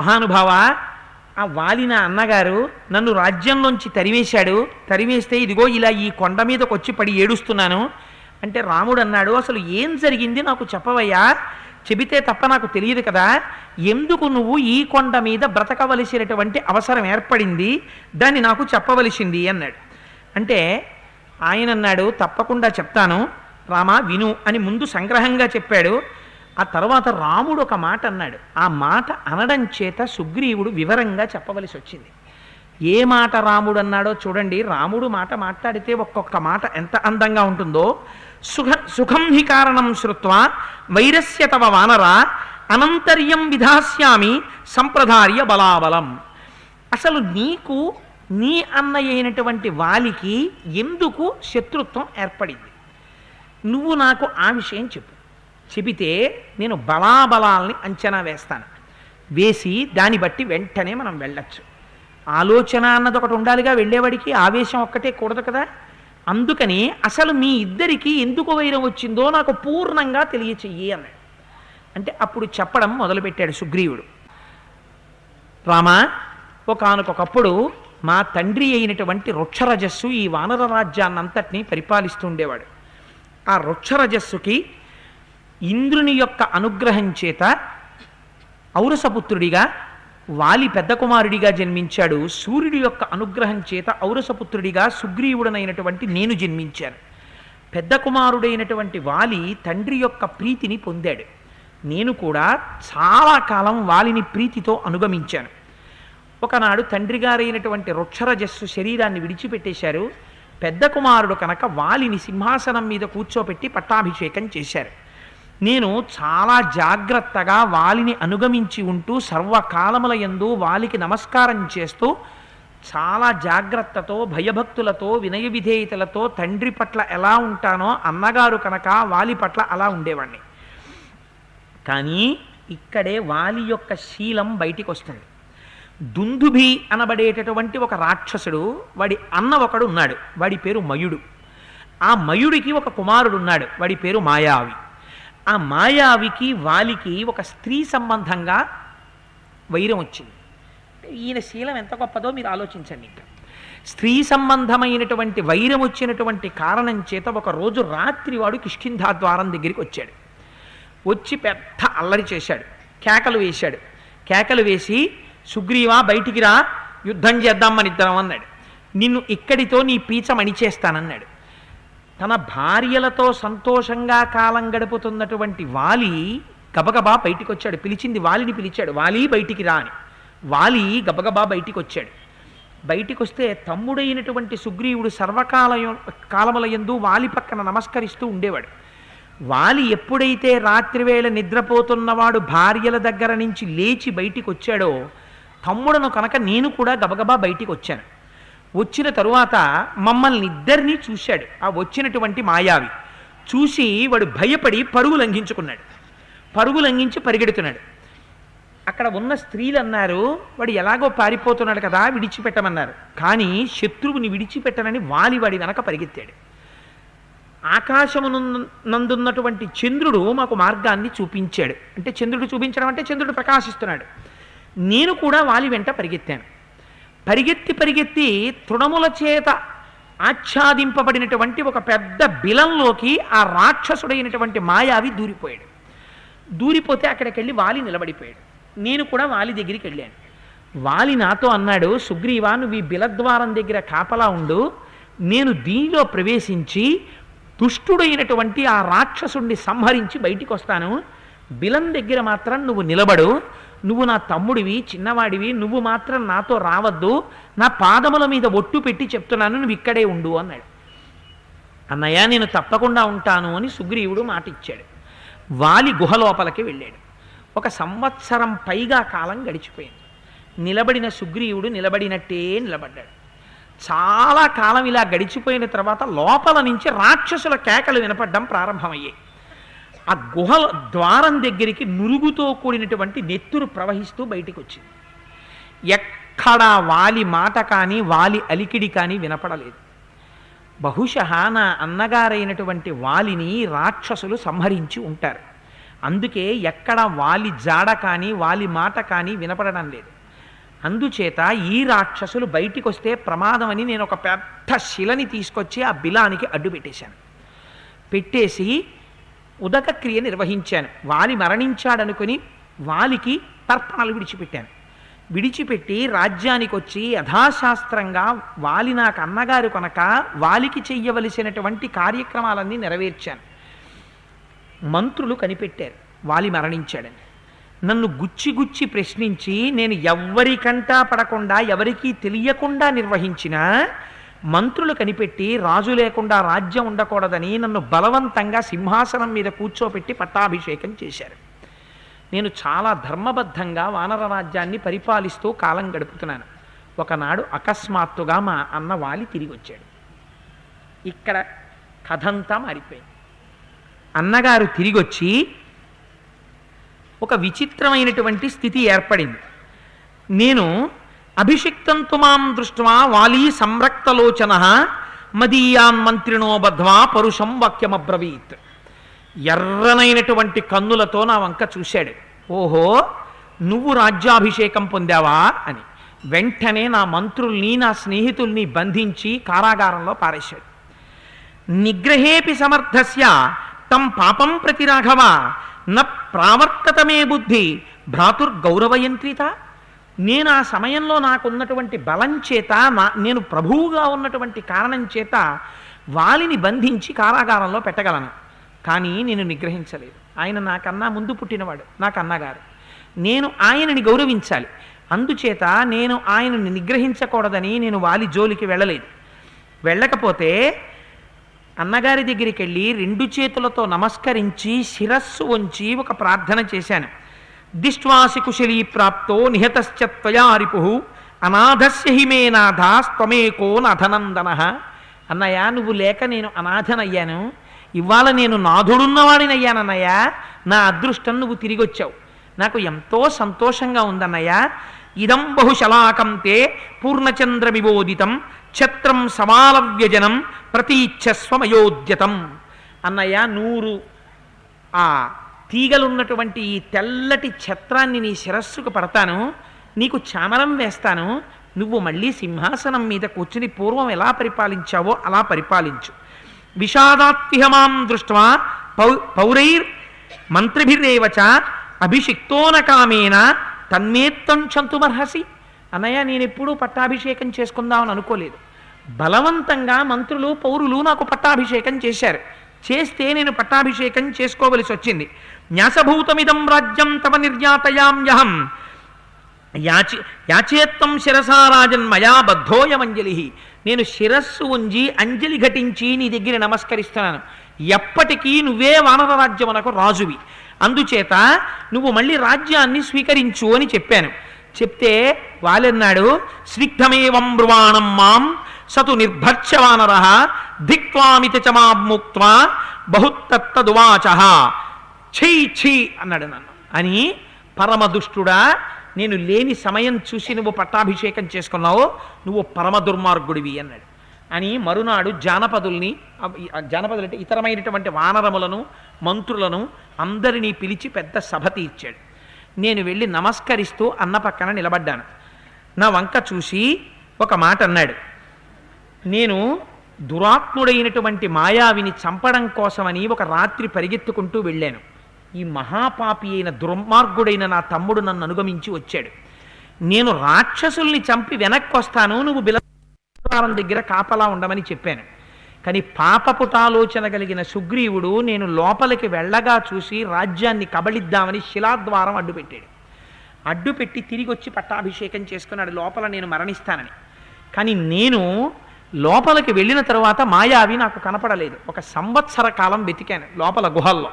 మహానుభావ, ఆ వాలి నా అన్నగారు నన్ను రాజ్యంలోంచి తరివేశాడు. తరివేస్తే ఇదిగో ఇలా ఈ కొండ మీదకి వచ్చి పడి ఏడుస్తున్నాను అంటే రాముడు అన్నాడు, అసలు ఏం జరిగింది నాకు చెప్పవయ్యా, చెబితే తప్ప నాకు తెలియదు కదా, ఎందుకు నువ్వు ఈ కొండ మీద బ్రతకవలసినటువంటి అవసరం ఏర్పడింది, దాన్ని నాకు చెప్పవలసింది అన్నాడు. అంటే ఆయన అన్నాడు, తప్పకుండా చెప్తాను రామా విను అని ముందు సంగ్రహంగా చెప్పాడు. ఆ తర్వాత రాముడు ఒక మాట అన్నాడు. ఆ మాట అనడం చేత సుగ్రీవుడు వివరంగా చెప్పవలసి వచ్చింది. ఏ మాట రాముడు అన్నాడో చూడండి. రాముడు మాట మాట్లాడితే ఒక్కొక్క మాట ఎంత అందంగా ఉంటుందో. సుఖం హి కారణం శ్రుత్వా వైరస్య తవ వానర అనంతర్యం విధాస్యామి సంప్రదార్య బలాబలం. అసలు నీకు నీ అన్నయ్య అయినటువంటి వాలికి ఎందుకు శత్రుత్వం ఏర్పడింది, నువ్వు నాకు ఆ విషయం చెప్పు. చెబితే నేను బలాబలాల్ని అంచనా వేస్తాను. వేసి దాన్ని బట్టి వెంటనే మనం వెళ్ళచ్చు. ఆలోచన అన్నది ఒకటి ఉండాలిగా, వెళ్ళేవాడికి ఆవేశం ఒక్కటే కూడదు కదా. అందుకని అసలు మీ ఇద్దరికి ఎందుకు వైరం వచ్చిందో నాకు పూర్ణంగా తెలియచెయ్యి అన్నాడు. అంటే అప్పుడు చెప్పడం మొదలుపెట్టాడు సుగ్రీవుడు. రామా, ఒకానొకప్పుడు మా తండ్రి అయినటువంటి వృక్షరజస్సు ఈ వానర రాజ్యాన్నంతటినీ పరిపాలిస్తూ ఉండేవాడు. ఆ వృక్షరజస్సుకి ఇంద్రుని యొక్క అనుగ్రహం చేత ఔరసపుత్రుడిగా వాలి పెద్ద కుమారుడిగా జన్మించాడు. సూర్యుడి యొక్క అనుగ్రహం చేత ఔరసపుత్రుడిగా సుగ్రీవుడనైనటువంటి నేను జన్మించాను. పెద్ద కుమారుడైనటువంటి వాలి తండ్రి యొక్క ప్రీతిని పొందాడు. నేను కూడా చాలా కాలం వాలిని ప్రీతితో అనుగమించాను. ఒకనాడు తండ్రి గారైనటువంటి వృక్షరజస్సు శరీరాన్ని విడిచిపెట్టేశారు. పెద్ద కుమారుడు కనుక వాలిని సింహాసనం మీద కూర్చోపెట్టి పట్టాభిషేకం చేశారు. నేను చాలా జాగ్రత్తగా వాలిని అనుగమించి ఉంటూ సర్వకాలముల యందు వాలికి నమస్కారం చేస్తూ చాలా జాగ్రత్తతో భయభక్తులతో వినయ విధేయతలతో తండ్రి పట్ల ఎలా ఉంటానో అన్నగారు కనుక వాలి పట్ల అలా ఉండేవాడిని. కానీ ఇక్కడే వాలి యొక్క శీలం బయటికి వస్తుంది. దుందుభి అనబడేటటువంటి ఒక రాక్షసుడు, వాడి అన్న ఒకడు ఉన్నాడు, వాడి పేరు మయుడు. ఆ మయుడికి ఒక కుమారుడు ఉన్నాడు, వాడి పేరు మాయావి. ఆ మాయావికి వాలికి ఒక స్త్రీ సంబంధంగా వైరం వచ్చింది. ఈయన శీలం ఎంత గొప్పదో మీరు ఆలోచించండి. ఇంకా స్త్రీ సంబంధమైనటువంటి వైరం వచ్చినటువంటి కారణం చేత ఒకరోజు రాత్రి వాడు కిష్కింధాద్వారం దగ్గరికి వచ్చాడు. వచ్చి పెద్ద అల్లరి చేశాడు, కేకలు వేశాడు. కేకలు వేసి, సుగ్రీవా బయటికి రా, యుద్ధం చేద్దాం మన ఇద్దరం అన్నాడు. నిన్ను ఇక్కడితో నీ పీచ మణిచేస్తానన్నాడు. తన భార్యలతో సంతోషంగా కాలం గడుపుతున్నటువంటి వాలి గబగబా బయటికి వచ్చాడు. పిలిచింది వాలిని పిలిచాడు, వాలి బయటికి రా అని. వాలి గబగబా బయటికి వచ్చాడు. బయటికి వస్తే తమ్ముడైనటువంటి సుగ్రీవుడు కాలముల యందు వాలి పక్కన నమస్కరిస్తూ ఉండేవాడు. వాలి ఎప్పుడైతే రాత్రివేళ నిద్రపోతున్నవాడు భార్యల దగ్గర నుంచి లేచి బయటికి వచ్చాడో, తమ్ముడను కనుక నేను కూడా గబగబా బయటికి వచ్చాను. వచ్చిన తరువాత మమ్మల్ని ఇద్దరినీ చూశాడు ఆ వచ్చినటువంటి మాయావి. చూసి వాడు భయపడి పరుగు లంఘించుకున్నాడు. పరుగు లంఘించి పరిగెడుతున్నాడు. అక్కడ ఉన్న స్త్రీలు అన్నారు, వాడు ఎలాగో పారిపోతున్నాడు కదా, విడిచిపెట్టమన్నారు. కానీ శత్రువుని విడిచిపెట్టనని వాలి వాడి వెనక పరిగెత్తాడు. ఆకాశమునందున్నటువంటి చంద్రుడు మాకు మార్గాన్ని చూపించాడు. అంటే చంద్రుడు చూపించడం అంటే చంద్రుడు ప్రకాశిస్తున్నాడు. నేను కూడా వాలి వెంట పరిగెత్తాను. పరిగెత్తి తృణముల చేత ఆచ్ఛాదింపబడినటువంటి ఒక పెద్ద బిలంలోకి ఆ రాక్షసుడైనటువంటి మాయావి దూరిపోయాడు. దూరిపోతే అక్కడికి వెళ్ళి వాలి నిలబడిపోయాడు. నేను కూడా వాలి దగ్గరికి వెళ్ళాను. వాలి నాతో అన్నాడు, సుగ్రీవా నువ్వు ఈ బిలద్వారం దగ్గర కాపలా ఉండు, నేను దీనిలో ప్రవేశించి దుష్టుడైనటువంటి ఆ రాక్షసుడిని సంహరించి బయటికి వస్తాను. బిలం దగ్గర మాత్రం నువ్వు నిలబడు, నువ్వు నా తమ్ముడివి, చిన్నవాడివి, నువ్వు మాత్రం నాతో రావద్దు, నా పాదముల మీద ఒట్టు పెట్టి చెప్తున్నాను, నువ్వు ఇక్కడే ఉండు అన్నాడు. అన్నయ్య నేను తప్పకుండా ఉంటాను అని సుగ్రీవుడు మాట ఇచ్చాడు. వాలి గుహలోపలికి వెళ్ళాడు. 1 సంవత్సరం పైగా కాలం గడిచిపోయింది. నిలబడిన సుగ్రీవుడు నిలబడినట్టే నిలబడ్డాడు. చాలా కాలం ఇలా గడిచిపోయిన తర్వాత లోపల నుంచి రాక్షసుల కేకలు వినపడడం ప్రారంభమయ్యాయి. ఆ గుహ ద్వారం దగ్గరికి నురుగుతో కూడినటువంటి నెత్తురు ప్రవహిస్తూ బయటికి వచ్చింది. ఎక్కడా వాలి మాట కానీ వాలి అలికిడి కానీ వినపడలేదు. బహుశः నా అన్నగారైనటువంటి వాలిని రాక్షసులు సంహరించి ఉంటారు. అందుకే ఎక్కడ వాలి జాడ కానీ వాలి మాట కానీ వినపడడం లేదు. అందుచేత ఈ రాక్షసులు బయటికి వస్తే ప్రమాదం అని నేను ఒక పెద్ద శిలని తీసుకొచ్చి ఆ బిలానికి అడ్డు పెట్టేశాను. పెట్టేసి ఉదకక్రియ నిర్వహించాను. వాలి మరణించాడనుకుని వాలికి తర్పణలు విడిచిపెట్టాను. విడిచిపెట్టి రాజ్యానికి వచ్చి యథాశాస్త్రంగా వాలి నాకు అన్నగారు కనుక వాలికి చెయ్యవలసినటువంటి కార్యక్రమాలన్నీ నెరవేర్చాను. మంత్రులు కనిపెట్టారు వాలి మరణించాడని. నన్ను గుచ్చి గుచ్చి ప్రశ్నించి నేను ఎవ్వరికంటా పడకుండా ఎవరికీ తెలియకుండా నిర్వహించిన మంత్రులు కనిపెట్టి రాజు లేకుండా రాజ్యం ఉండకూడదని నన్ను బలవంతంగా సింహాసనం మీద కూర్చోపెట్టి పట్టాభిషేకం చేశారు. నేను చాలా ధర్మబద్ధంగా వానర రాజ్యాన్ని పరిపాలిస్తూ కాలం గడుపుతున్నాను. ఒకనాడు అకస్మాత్తుగా మా అన్న వాలి తిరిగి వచ్చాడు. ఇక్కడ కథంతా మారిపోయింది. అన్నగారు తిరిగి వచ్చి ఒక విచిత్రమైనటువంటి స్థితి ఏర్పడింది. నేను అభిషిక్తంతు మాం దృష్ట్వా వాలీ సంరక్తలోచన మదీయాన్ మంత్రిణో బద్ధ్వా పరుషం వాక్యమబ్రవీత్. ఎర్రనైనటువంటి కన్నులతో నా వంక చూశాడు. ఓహో, నువ్వు రాజ్యాభిషేకం పొందావా అని. వెంటనే నా మంత్రుల్ని నా స్నేహితుల్ని బంధించి కారాగారంలో పారేశాడు. నిగ్రహేపి సమర్థస్య తం పాపం ప్రతి రాఘవ న ప్రావర్తతమే బుద్ధి భ్రాతుర్గౌరవయంత్రిత. నేను ఆ సమయంలో నాకున్నటువంటి బలం చేత నేను ప్రభువుగా ఉన్నటువంటి కారణం చేత వాలిని బంధించి కారాగారంలో పెట్టగలను. కానీ నేను నిగ్రహించలేదు. ఆయన నాకన్నా ముందు పుట్టినవాడు, నాకు అన్నగారు. నేను ఆయనని గౌరవించాలి. అందుచేత నేను ఆయనని నిగ్రహించకూడదని నేను వాలి జోలికి వెళ్ళలేదు. వెళ్ళకపోతే అన్నగారి దగ్గరికి వెళ్ళి 2 చేతులతో నమస్కరించి శిరస్సు వంచి ఒక ప్రార్థన చేశాను. దిష్ట్వాసి కుశలీ ప్రాప్తో నిహతశ్చ త్వయా రిపుః అనాథస్య హి మే నాథాస్త్వమేకో నాథనందన. అన్నయ్య, నువ్వు లేక నేను అనాథనయ్యాను. ఇవాళ నేను నాథుడున్నవాడినయ్యానన్నయ్య. నా అదృష్టం నువ్వు తిరిగి వచ్చావు. నాకు ఎంతో సంతోషంగా ఉందన్నయ్య. ఇదం బహుశలాకం తే పూర్ణచంద్ర విబోధితం ఛత్రం సమాలవ్యజనం ప్రతీచ్ఛస్వమయోద్యతం. అన్నయ్య, 100 ఆ తీగలున్నటువంటి ఈ తెల్లటి ఛత్రాన్ని నీ శిరస్సుకు పడతాను, నీకు చామరం వేస్తాను. నువ్వు మళ్ళీ సింహాసనం మీద కూర్చుని పూర్వం ఎలా పరిపాలించావో అలా పరిపాలించు. విషాదాత్తిహమాం దృష్ట్వా పౌరైర్ మంత్రిభిరేవచ అభిషిక్తోన కామేన తన్మేత్తం చంతుమర్హసి. అన్నయ్య, నేను ఎప్పుడూ పట్టాభిషేకం చేసుకుందామని అనుకోలేదు. బలవంతంగా మంత్రులు పౌరులు నాకు పట్టాభిషేకం చేశారు. చేస్తే నేను పట్టాభిషేకం చేసుకోవలసి వచ్చింది. న్యాసభూతమిదం రాజ్యం తవ నిర్యాతయామ్యహం యాచేత్తం శిరసా రాజన్ మయా బద్ధోయమంజలి. నేను శిరస్సు ఉంచి అంజలి ఘటించి నీ దగ్గర నమస్కరిస్తున్నాను. ఎప్పటికీ నువ్వే వానర రాజ్యమునకు రాజువి. అందుచేత నువ్వు మళ్ళీ రాజ్యాన్ని స్వీకరించు అని చెప్పాను. చెప్తే వాలెన్నాడు, స్నిగ్ధమేవం బ్రువాణం మాం సతు నిర్భర్చవానర ధిక్వామితి చ మాముక్త్వా బహుత్తత్తదువాచ. ఛీ ఛీ అన్నాడు నన్ను. అని పరమదుష్టుడా, నేను లేని సమయం చూసి నువ్వు పట్టాభిషేకం చేసుకున్నావు, నువ్వు పరమ దుర్మార్గుడివి అన్నాడు. అని మరునాడు జానపదుల్ని, జానపదులు ఇతరమైనటువంటి వానరములను మంత్రులను అందరినీ పిలిచి పెద్ద సభ తీర్చాడు. నేను వెళ్ళి నమస్కరిస్తూ అన్న పక్కన నిలబడ్డాను. నా వంక చూసి ఒక మాట అన్నాడు. నేను దురాత్ముడైనటువంటి మాయావిని చంపడం కోసమని ఒక రాత్రి పరిగెత్తుకుంటూ వెళ్ళాను. ఈ మహాపాపి అయిన దుర్మార్గుడైన నా తమ్ముడు నన్ను అనుగమించి వచ్చాడు. నేను రాక్షసుల్ని చంపి వెనక్కి వస్తాను, నువ్వు బిలవారం దగ్గర కాపలా ఉండమని చెప్పాను. కానీ పాపపుటాలోచన కలిగిన సుగ్రీవుడు నేను లోపలికి వెళ్ళగా చూసి రాజ్యాన్ని కబళిద్దామని శిలాద్వారం అడ్డుపెట్టాడు. అడ్డుపెట్టి తిరిగి వచ్చి పట్టాభిషేకం చేసుకున్నాడు లోపల నేను మరణిస్తానని. కానీ నేను లోపలికి వెళ్ళిన తర్వాత మాయావి నాకు కనపడలేదు. 1 సంవత్సర కాలం వెతికాను లోపల గుహల్లో.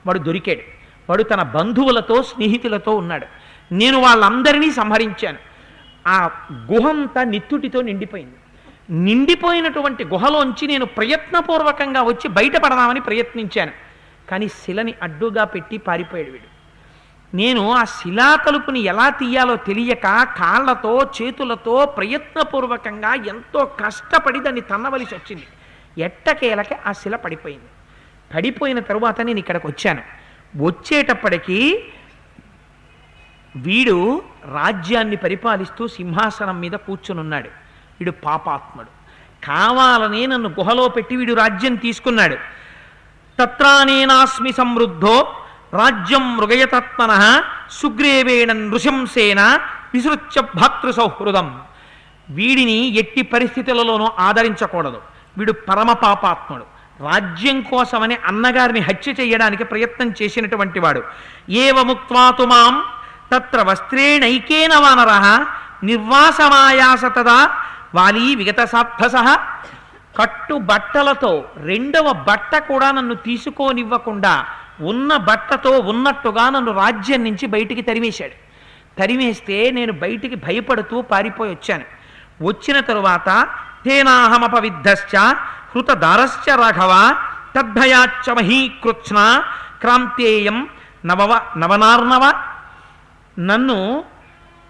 వాడు దొరికాడు. వాడు తన బంధువులతో స్నేహితులతో ఉన్నాడు. నేను వాళ్ళందరినీ సంహరించాను. ఆ గుహంతా నిత్తుటితో నిండిపోయింది. నిండిపోయినటువంటి గుహలోంచి నేను ప్రయత్నపూర్వకంగా వచ్చి బయటపడదామని ప్రయత్నించాను. కానీ శిలని అడ్డుగా పెట్టి పారిపోయాడు వీడు. నేను ఆ శిలా తలుపుని ఎలా తీయాలో తెలియక కాళ్లతో చేతులతో ప్రయత్నపూర్వకంగా ఎంతో కష్టపడి దాన్ని తన్నవలసి వచ్చింది. ఎట్టకేలకి ఆ శిల పడిపోయింది. పడిపోయిన తరువాత నేను ఇక్కడికి వచ్చాను. వచ్చేటప్పటికీ వీడు రాజ్యాన్ని పరిపాలిస్తూ సింహాసనం మీద కూర్చునున్నాడు. వీడు పాపాత్ముడు, కావాలనే నన్ను గుహలో పెట్టి వీడు రాజ్యం తీసుకున్నాడు. తత్రానేనాస్మి సమృద్ధో రాజ్యం మృగయతత్మన సుగ్రీవేణ నృశంసేన విసృత్య భాతృ సౌహృదం. వీడిని ఎట్టి పరిస్థితులలోనూ ఆదరించకూడదు. వీడు పరమ పాపాత్ముడు. రాజ్యం కోసమని అన్నగారిని హత్య చేయడానికి ప్రయత్నం చేసినటువంటి వాడు. ఏవ ముక్త్వాతు మాం తత్ర వస్త్రేణైకేన వానరః నిర్వాసమాయాస తదా వాలీ విగతసాత్భస. కట్టు బట్టలతో రెండవ బట్ట కూడా నన్ను తీసుకోనివ్వకుండా ఉన్న బట్టతో ఉన్నట్టుగా నన్ను రాజ్యం నుంచి బయటికి తరిమేశాడు. తరిమేస్తే నేను బయటికి భయపడుతూ పారిపోయి వచ్చాను. వచ్చిన తరువాత తేనాహమపవిద్ధశ్చ హృతదారశ్చ రాఘవ తద్భయాచ్చ మహీకృత్స్న క్రాంతేయం నవనార్ణవ. నన్ను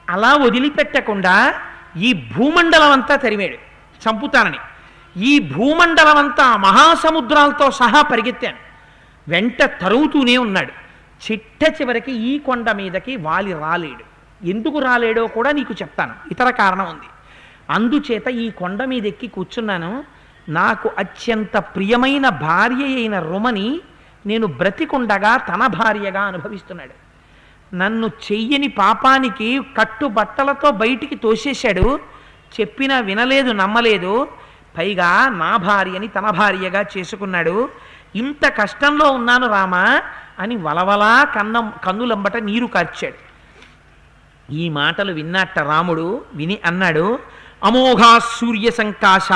అలా వదిలిపెట్టకుండా ఈ భూమండలం అంతా తరిమాడు చంపుతానని. ఈ భూమండలం అంతా మహాసముద్రాలతో సహా పరిగెత్తాను. వెంట తరుగుతూనే ఉన్నాడు. చిట్ట చివరికి ఈ కొండ మీదకి వాలి రాలేడు. ఎందుకు రాలేడో కూడా నీకు చెప్తాను. ఇతర కారణం ఉంది. అందుచేత ఈ కొండ మీద ఎక్కి కూర్చున్నాను. నాకు అత్యంత ప్రియమైన భార్య అయిన రుమని నేను బ్రతికుండగా తన భార్యగా అనుభవిస్తున్నాడు. నన్ను చెయ్యని పాపానికి కట్టుబట్టలతో బయటికి తోసేశాడు. చెప్పినా వినలేదు, నమ్మలేదు. పైగా నా భార్యని తన భార్యగా చేసుకున్నాడు. ఇంత కష్టంలో ఉన్నాను రామా అని వలవలా కన్నులంబట నీరు కార్చాడు. ఈ మాటలు విన్నట్ట రాముడు విని అన్నాడు, అమోఘా సూర్య సంకాశ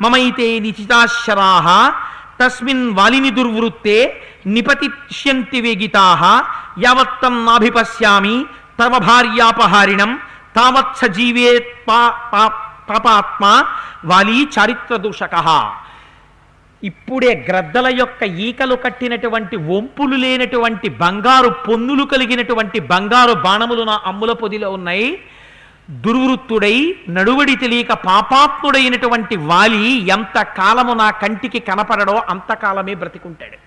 మమైతే నిచితాశరాః తస్మిన్ వాలిని దుర్వృత్తే నిపతిష్యంతి వేగితాః యావత్తం నాభిపశ్యామి తవ భార్యాపహారిణం తావత్స జీవేత్ పాపాత్మ వాలీ చారిత్ర దూషకః. ఇప్పుడే గ్రద్దల యొక్క ఈకలు కట్టినటువంటి వంపులు లేనటువంటి బంగారు పొన్నులు కలిగినటువంటి బంగారు బాణములు నా అమ్ముల పొదిలో ఉన్నాయి. దుర్వృత్తుడై నడువడి తెలియక పాపాత్ముడైనటువంటి వాలి ఎంత కాలము నా కంటికి కనపడడో అంతకాలమే బ్రతికుంటాడు.